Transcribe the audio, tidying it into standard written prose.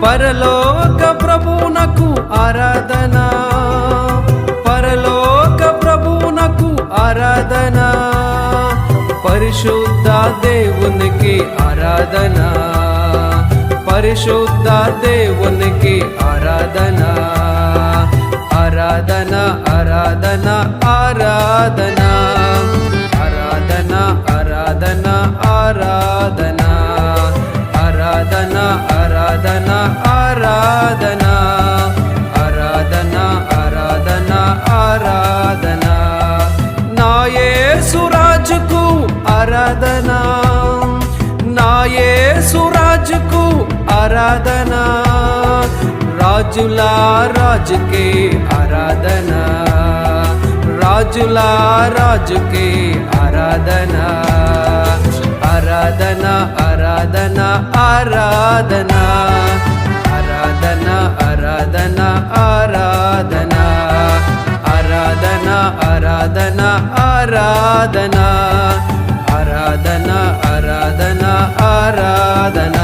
పరలోక ప్రభువునకు ఆరాధన, పరలోక ప్రభువునకు ఆరాధన, పరిశుద్ధ దేవునికి ఆరాధన, పరిశుద్ధ దేవునికి ఆరాధన, ఆరాధన ఆరాధన ఆరాధన ఆరాధన ఆరాధన ఆరాధన ఆరాధన ఆరాధన ఆరాధన ఆరాధన ఆరాధన ఆరాధన నా యేసు రాజుకు ఆరాధన, నా యేసు రాజుకు ఆరాధన, రాజుల రాజుకే ఆరాధన, రాజుల రాజుకే ఆరాధన, ఆరాధన ఆరాధన ఆరాధన ఆరాధన ఆరాధన ఆరాధన ఆరాధన ఆరాధన ఆరాధన ఆరాధన ఆరాధన ఆరాధన